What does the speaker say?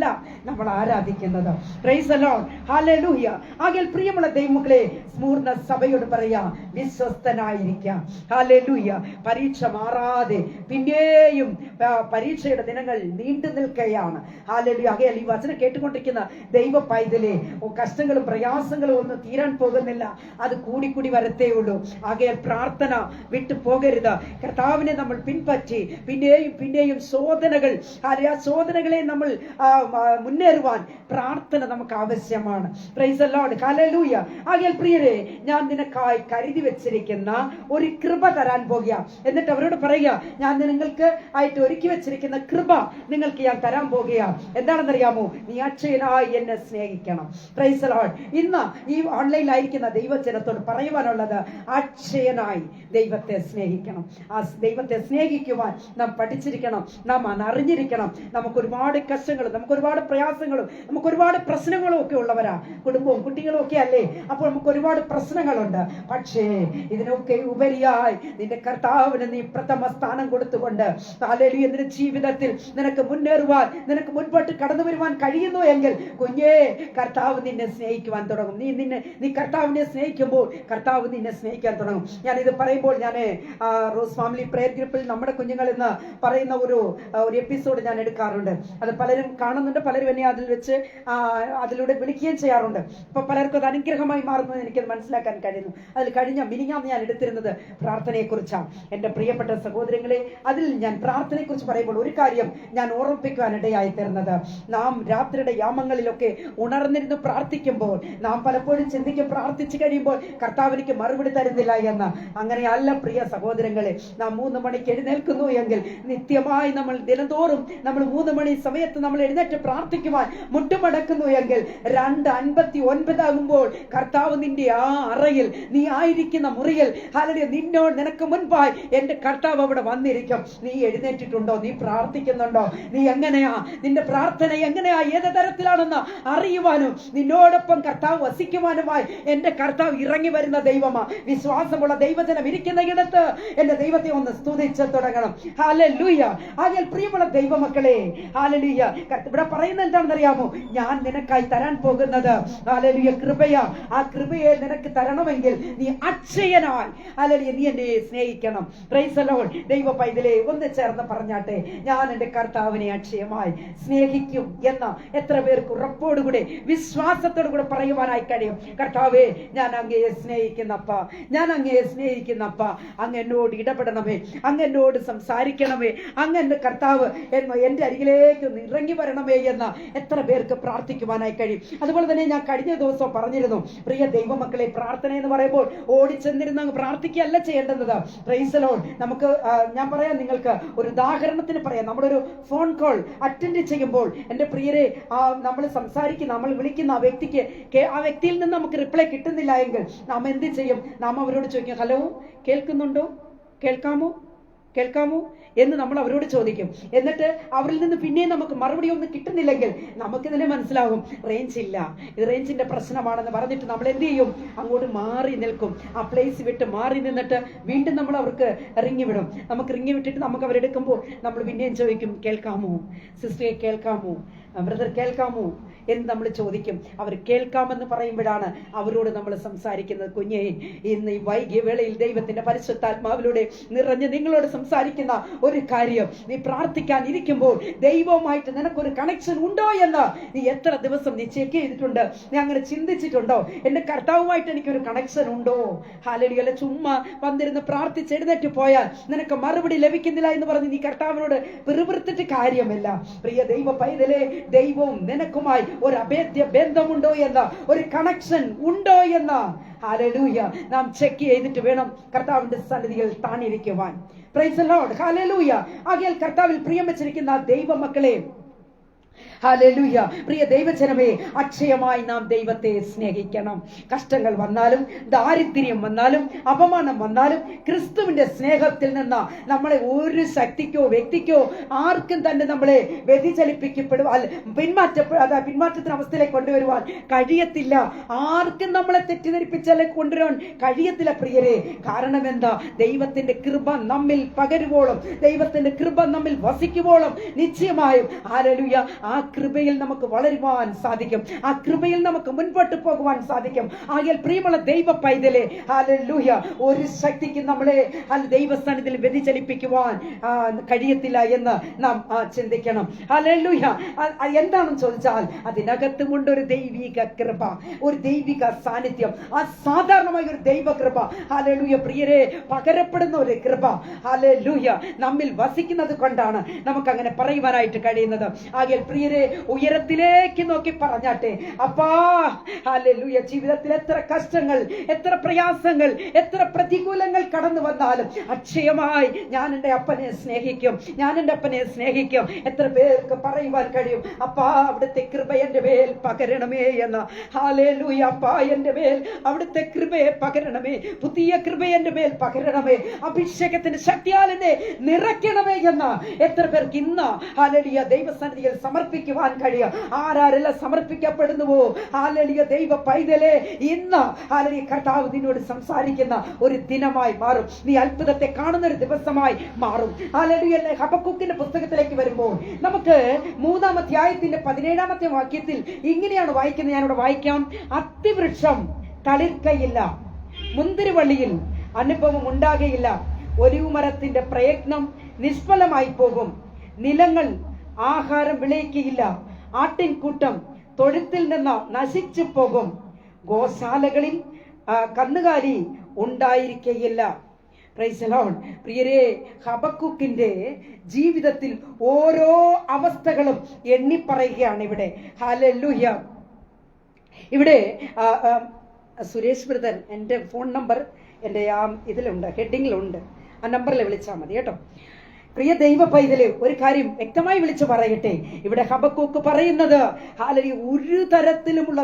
അല്ല നമ്മൾ ആരാധിക്കുന്നത്. Price the Lord, hallelujah. ആകയാൽ പ്രിയമുള്ള ദൈവമക്കളെ, സ്മൂർന്ന സഭയോട് പറയാ, വിശ്വസ്തനായിരിക്കാം. ഹല്ലേലൂയ. പരീക്ഷ മാറാതെ പിന്നെയും പരീക്ഷയുടെ ദിനങ്ങൾ നീണ്ടു നിൽക്കുകയാണ്. ഹല്ലേലൂയ. ആകയാൽ ഈ വചനം കേട്ടുകൊണ്ടിരിക്കുന്ന ദൈവ പൈതലേ, കഷ്ടങ്ങളും പ്രയാസങ്ങളും ഒന്നും തീരാൻ പോകുന്നില്ല, അത് കൂടിക്കൂടി വരത്തേ ഉള്ളൂ. ആകയാൽ പ്രാർത്ഥന വിട്ടു പോകരുത്. കർത്താവിനെ നമ്മൾ പിൻപറ്റി പിന്നെയും പിന്നെയും ശോധനകൾ, ആ ശോധനകളെ നമ്മൾ മുന്നേറുവാൻ പ്രാർത്ഥന നമുക്ക് ആവശ്യമാണ്. Price the Lord, hallelujah. ആകയാൽ പ്രിയരെ, ഞാൻ നിനക്കായി കരുതി വെച്ചിരിക്കുന്ന ഒരു കൃപ തരാൻ പോകുക. എന്നിട്ട് അവരോട് പറയുക, ഞാൻ നിങ്ങൾക്ക് ആയിട്ട് ഒരുക്കി വെച്ചിരിക്കുന്ന കൃപ നിങ്ങൾക്ക് ഞാൻ തരാൻ പോകുക. എന്താണെന്നറിയാമോ? നീ അക്ഷയനായി എന്നെ സ്നേഹിക്കണം. Price the Lord. ഇന്ന് ഈ ഓൺലൈനിലായിരിക്കുന്ന ദൈവജനത്തോട് പറയുവാനുള്ളത്, അക്ഷയനായി ദൈവത്തെ സ്നേഹിക്കണം. ആ ദൈവത്തെ സ്നേഹിക്കുവാൻ നാം പഠിച്ചിരിക്കണം, നാം അറിഞ്ഞിരിക്കണം. നമുക്ക് ഒരുപാട് കഷ്ടങ്ങളും നമുക്ക് ഒരുപാട് പ്രയാസങ്ങളും നമുക്ക് ഒരുപാട് പ്രശ്നങ്ങളും ഒക്കെ ഉള്ളവരാ, കുടുംബവും കുട്ടികളും ഒക്കെ അല്ലേ. അപ്പോൾ നമുക്ക് ഒരുപാട് പ്രശ്നങ്ങളുണ്ട്. പക്ഷേ ഇതിനൊക്കെ ഉപരിയായി നിന്റെ കർത്താവിന് നീ പ്രഥമ സ്ഥാനം കൊടുത്തുകൊണ്ട് ഹല്ലേലൂയ നിന്റെ ജീവിതത്തിൽ നിനക്ക് മുന്നേറുവാൻ, നിനക്ക് മുൻപോട്ട് കടന്നു വരുവാൻ കഴിയുന്നു എങ്കിൽ കുഞ്ഞേ, കർത്താവ് നിന്നെ സ്നേഹിക്കുവാൻ തുടങ്ങും. നീ കർത്താവിനെ സ്നേഹിക്കുമ്പോൾ കർത്താവ് നിന്നെ സ്നേഹിക്കാൻ തുടങ്ങും. ഞാൻ ഇത് പറയുമ്പോൾ ഞാൻ റോസ് ഫാമിലി പ്രയർ ഗ്രൂപ്പിൽ നമ്മുടെ കുഞ്ഞുങ്ങൾ എന്ന് പറയുന്ന ഒരു എപ്പിസോഡ് ഞാൻ എടുക്കാറുണ്ട്. അത് പലരും കാണുന്നുണ്ട്, പലരും എന്നെ അതിൽ വെച്ച് അതിലൂടെ വിളിക്കുകയും ചെയ്യാറുണ്ട്. ഇപ്പൊ പലർക്കും അത് അനുഗ്രഹമായി മാറുന്നത് എനിക്കത് മനസ്സിലാക്കാൻ കഴിയുന്നു. അതിൽ കഴിഞ്ഞ മിനിഞ്ഞാന്ന് ഞാൻ എടുത്തിരുന്നത് പ്രാർത്ഥനയെ കുറിച്ചാണ്. എന്റെ പ്രിയപ്പെട്ട സഹോദരങ്ങളെ, അതിൽ ഞാൻ പ്രാർത്ഥനയെ കുറിച്ച് പറയുമ്പോൾ ഒരു കാര്യം ഞാൻ ഓർമ്മിപ്പിക്കുവാൻ ഇടയായി തീർന്നത്, നാം രാത്രിയുടെ യാമങ്ങളിലൊക്കെ ഉണർന്നിരുന്ന് പ്രാർത്ഥിക്കുമ്പോൾ നാം പലപ്പോഴും ചിന്തിക്കും, പ്രാർത്ഥിച്ചു കഴിയുമ്പോൾ കർത്താവ് എനിക്ക് മറുപടി തരുന്നില്ല എന്ന്. അങ്ങനെയല്ല പ്രിയ സഹോദരങ്ങളെ. നാം 3 മണിക്ക് എഴുന്നേൽക്കുന്നു എങ്കിൽ നിത്യമായി നമ്മൾ ദിനംതോറും നമ്മൾ 3 മണി സമയത്ത് നമ്മൾ എഴുന്നേറ്റ് പ്രാർത്ഥിക്കുവാൻ മുട്ടുമടക്കുന്നു എങ്കിൽ 2:59 ആകുമ്പോൾ കർത്താവ് നിന്റെ ആ അറയിൽ, നീ ആയിരിക്കുന്ന മുറിയിൽ, ഹല്ലേലൂയ, നിനക്ക് മുൻപായി എന്റെ കർത്താവ് അവിടെ വന്നിരിക്കും. നീ എഴുന്നേറ്റിട്ടുണ്ടോ? നീ പ്രാർത്ഥിക്കുന്നുണ്ടോ? നീ എങ്ങനെയാ, നിന്റെ പ്രാർത്ഥന എങ്ങനെയാ, ഏത് തരത്തിലാണെന്ന് അറിയുവാനും നിന്നോടൊപ്പം കർത്താവ് വസിക്കുവാനുമായി എന്റെ കർത്താവ് ഇറങ്ങി വരുന്ന ദൈവമാ. വിശ്വാസമുള്ള ദൈവജനം ഇരിക്കുന്ന ഇടത്ത് എന്റെ ദൈവത്തെ ഒന്ന് സ്തുതിച്ച് തുടങ്ങണം. ഹല്ലേലൂയ. ആകയാൽ പ്രിയമുള്ള ദൈവമക്കളെ, ഹല്ലേലൂയ, ഇവിടെ പറയുന്നത് എന്താണെന്നറിയാമോ? ഞാൻ നിനക്കായി തരാൻ പോകുന്നത് ഹല്ലേലൂയ കൃപയാ. ആ കൃപയെ നിനക്ക് തരണമെങ്കിൽ നീ അക്ഷയനായി, ഹല്ലേലൂയ, നീ എന്നെ സ്നേഹിക്കണം. Price the Lord. ദൈവ പൈതലേ, ഒന്ന് ചേർന്ന് പറഞ്ഞാട്ടെ, ഞാൻ എന്റെ കർത്താവിനെ അക്ഷയമായി സ്നേഹിക്കും എന്ന എത്ര പേർക്ക് ഉറപ്പോടുകൂടെ വിശ്വാസത്തോടുകൂടെ പറയുവാനായി കഴിയും? കർത്താവേ, ഞാൻ അങ്ങയെ സ്നേഹിക്കുന്നപ്പ, ഞാൻ അങ്ങയെ സ്നേഹിക്കുന്നപ്പ, അങ്ങ് എന്നോട് ഇടപെടണമേ, അങ്ങ് എന്നോട് സംസാരിക്കണമേ, അങ്ങ് എന്റെ കർത്താവ് എന്റെ അരികിലേക്ക് ഇറങ്ങി വരണമേ എന്ന എത്ര പേർക്ക് പ്രാർത്ഥിക്കുവാനായി കഴിയും? അതുപോലെ തന്നെ ഞാൻ കഴിഞ്ഞ ദിവസം പറഞ്ഞിരുന്നു, പ്രിയ ദൈവമക്കളെ, പ്രാർത്ഥന എന്ന് പറയുമ്പോൾ ഓടിച്ചെന്നിരുന്ന് അങ്ങ് പ്രാർത്ഥിക്കുകയല്ല ചെയ്യേണ്ടത്. Price the Lord. നമുക്ക് ഞാൻ പറയാം, നിങ്ങൾക്ക് ഒരു ഉദാഹരണത്തിന് പറയാം. നമ്മളൊരു ഫോൺ കോൾ അറ്റൻഡ് ചെയ്യുമ്പോൾ എന്റെ പ്രിയരെ, നമ്മൾ സംസാരിക്കുന്ന, നമ്മൾ വിളിക്കുന്ന ആ വ്യക്തിയിൽ നിന്ന് നമുക്ക് റിപ്ലൈ കിട്ടുന്നില്ല എങ്കിൽ നാം എന്ത് ചെയ്യും? നാം അവരോട് ചോദിക്കും, ഹലോ, കേൾക്കുന്നുണ്ടോ, കേൾക്കാമോ എന്ന് നമ്മൾ അവരോട് ചോദിക്കും. എന്നിട്ട് അവരിൽ നിന്ന് പിന്നെയും നമുക്ക് മറുപടി ഒന്നും കിട്ടുന്നില്ലെങ്കിൽ നമുക്ക് തന്നെ മനസ്സിലാകും റേഞ്ച് ഇല്ല, ഇത് റേഞ്ചിന്റെ പ്രശ്നമാണെന്ന് പറഞ്ഞിട്ട് നമ്മൾ എന്ത് ചെയ്യും? അങ്ങോട്ട് മാറി നിൽക്കും. ആ പ്ലേസ് വിട്ട് മാറി നിന്നിട്ട് വീണ്ടും നമ്മൾ അവർക്ക് റിങ്ങി വിടും. നമുക്ക് റിങ്ങി വിട്ടിട്ട് നമുക്ക് അവരെടുക്കുമ്പോൾ നമ്മൾ പിന്നെയും ചോദിക്കും, കേൾക്കാമോ സിസ്റ്ററെ, കേൾക്കാമോ ബ്രദർ, കേൾക്കാമോ എന്ന് നമ്മൾ ചോദിക്കും. അവർ കേൾക്കാമെന്ന് പറയുമ്പോഴാണ് അവരോട് നമ്മൾ സംസാരിക്കുന്നത്. കുഞ്ഞേ, ഇന്ന് ഈ വൈകിയ വേളയിൽ ദൈവത്തിന്റെ പരിശുദ്ധാത്മാവിലൂടെ നിറഞ്ഞ് നിങ്ങളോട് സംസാരിക്കുന്ന ഒരു കാര്യം, നീ പ്രാർത്ഥിക്കാൻ ഇരിക്കുമ്പോൾ ദൈവവുമായിട്ട് നിനക്കൊരു കണക്ഷൻ ഉണ്ടോ എന്ന് നീ എത്ര ദിവസം നീ ചെക്ക് ചെയ്തിട്ടുണ്ട്? നീ അങ്ങനെ ചിന്തിച്ചിട്ടുണ്ടോ? എന്റെ കർത്താവുമായിട്ട് എനിക്കൊരു കണക്ഷൻ ഉണ്ടോ? ഹല്ലേലൂയ. ചുമ്മാ വന്നിരുന്ന് പ്രാർത്ഥിച്ച് എഴുന്നേറ്റ് പോയാൽ നിനക്ക് മറുപടി ലഭിക്കുന്നില്ല എന്ന് പറഞ്ഞ് നീ കർത്താവിനോട് പിറുപിറുത്തിട്ട് കാര്യമില്ല. പ്രിയ ദൈവ പൈതലേ, ദൈവവും നിനക്കുമായി ഒരു അഭേദ്യ ബന്ധമുണ്ടോ എന്ന, ഒരു കണക്ഷൻ ഉണ്ടോ എന്ന ഹല്ലേലൂയ നാം ചെക്ക് ചെയ്തിട്ട് വേണം കർത്താവിന്റെ സന്നിധിയിൽ താണിരിക്കുവാൻ. Praise the Lord. ഹല്ലേലൂയ. ആകയാൽ കർത്താവിൽ പ്രിയം വെച്ചിരിക്കുന്ന ദൈവ മക്കളെ, ഹല്ലേലൂയ, പ്രിയ ദൈവജനമേ, അക്ഷയമായി നാം ദൈവത്തെ സ്നേഹിക്കണം. കഷ്ടങ്ങൾ വന്നാലും, ദാരിദ്ര്യം വന്നാലും, അപമാനം വന്നാലും, ക്രിസ്തുവിന്റെ സ്നേഹത്തിൽ നിന്ന് നമ്മളെ ഒരു ശക്തിക്കോ വ്യക്തിക്കോ ആർക്കും തന്നെ നമ്മളെ വ്യതിചലിപ്പിക്കപ്പെടുവാൻ, പിന്മാറ്റത്തിന് അവസ്ഥയിലേക്ക് കൊണ്ടുവരുവാൻ കഴിയത്തില്ല. ആർക്കും നമ്മളെ തെറ്റിദ്ധരിപ്പിച്ചാലേ കൊണ്ടുവരാൻ കഴിയത്തില്ല പ്രിയരെ. കാരണം എന്താ? ദൈവത്തിന്റെ കൃപ നമ്മിൽ പകരുവോളം, ദൈവത്തിന്റെ കൃപ നമ്മിൽ വസിക്കുവോളം നിശ്ചയമായും ഹല്ലേലൂയ ആ കൃപയിൽ നമുക്ക് വളരുവാൻ സാധിക്കും, ആ കൃപയിൽ നമുക്ക് മുൻപോട്ട് പോകുവാൻ സാധിക്കും. ആകയാൽ പ്രിയമുള്ള ദൈവ പൈതലേ, ഹല്ലേലൂയ, ഒരു ശക്തിക്ക് നമ്മളെ ദൈവസ്ഥാനത്തിൽ വ്യതിചലിപ്പിക്കുവാൻ കഴിയത്തില്ല എന്ന് നാം ചിന്തിക്കണം. ഹല്ലേലൂയ. എന്താണെന്ന് ചോദിച്ചാൽ അതിനകത്തും കൊണ്ട് ഒരു ദൈവിക കൃപ, ഒരു ദൈവിക സാന്നിധ്യം, അസാധാരണമായ ഒരു ദൈവ കൃപ. ഹല്ലേലൂയ. പ്രിയരെ, പകരപ്പെടുന്ന ഒരു കൃപ ഹല്ലേലൂയ നമ്മിൽ വസിക്കുന്നത് കൊണ്ടാണ് നമുക്ക് അങ്ങനെ പറയുവാനായിട്ട് കഴിയുന്നത്. ആകയാൽ പ്രിയരെ, ഉയരത്തിലേക്ക് നോക്കി പറഞ്ഞാട്ടെ, അപ്പാ ഹല്ലേലൂയ, ജീവിതത്തിൽ എത്ര കഷ്ടങ്ങൾ, എത്ര പ്രയാസങ്ങൾ, എത്ര പ്രതികൂലങ്ങൾ കടന്നു വന്നാലും അക്ഷയമായി ഞാൻ എൻ്റെ അപ്പനെ സ്നേഹിക്കും, ഞാൻ എൻ്റെ അപ്പനെ സ്നേഹിക്കും. എത്ര പേർക്ക് പറയുവാൻ കഴിയും, അപ്പാ അവിടുത്തെ കൃപ എൻ്റെ മേൽ പകരണമേ എന്ന്. ഹല്ലേലൂയ. അപ്പാ എൻ്റെ മേൽ അവിടുത്തെ കൃപയെ പകരണമേ, പുതിയ കൃപ എൻ്റെ മേൽ പകരണമേ, അഭിഷേകത്തിന്റെ ശക്തിയാൽ എന്നെ നിറയ്ക്കണമേ എന്ന് എത്ര പേർക്ക് ഇന്ന് ഹല്ലേലൂയ ദൈവസന്നിധിയിൽ സമർപ്പിക്കുവാൻ കഴിയും. ആരെല്ലാം സമർപ്പിക്കപ്പെടുന്നുവോ, ഹല്ലേലൂയ ദൈവ പൈതലേ, ഇന്ന് ഹല്ലേലൂയ കർത്താവ് നിന്നോട് സംസാരിക്കുന്ന ഒരു ദിനമായി മാറും. നീ അത്ഭുതത്തെ കാണുന്ന ഒരു ദിവസമായി മാറും. ഹല്ലേലൂയ. ഹബക്കൂക്കിന്റെ പുസ്തകത്തിലേക്ക് വരുമ്പോൾ നമുക്ക് 3-ാം അധ്യായത്തിന്റെ 17-ാമത്തെ വാക്യത്തിൽ ഇങ്ങനെയാണ് വായിക്കുന്നത്. ഞാനിവിടെ വായിക്കാം. അത്തിവൃക്ഷം തളിർക്കയില്ല, മുന്തിരിവള്ളിയിൽ അനുഭവം ഉണ്ടാകയില്ല, ഒലിവുമരത്തിന്റെ പ്രയത്നം നിഷ്ഫലമായി പോകും, നിലങ്ങൾ ആഹാരം വിളയിക്കയില്ല, ആട്ടിൻകൂട്ടം തൊഴുത്തിൽ നിന്ന് നശിച്ചു പോകും, ഗോശാലകളിൽ കന്നുകാലി ഉണ്ടായിരിക്കയില്ല. Price the Lord. പ്രിയരെ, ഹബക്കൂക്കിന്റെ ജീവിതത്തിൽ ഓരോ അവസ്ഥകളും എണ്ണിപ്പറയുകയാണ് ഇവിടെ. ഹല്ലേലൂയ. ഇവിടെ സുരേഷ് ബ്രദർ എൻ്റെ ഫോൺ നമ്പർ എൻ്റെ ഇതിലുണ്ട്, ഹെഡിങ്ങിലുണ്ട്, ആ നമ്പറിൽ വിളിച്ചാൽ മതി കേട്ടോ. പ്രിയ ദൈവ പൈതലെ, ഒരു കാര്യം വ്യക്തമായി വിളിച്ചു പറയട്ടെ. ഇവിടെ ഹബക്കൂക്ക് പറയുന്നത് ഹല്ലേലൂയ ഒരു തരത്തിലുമുള്ള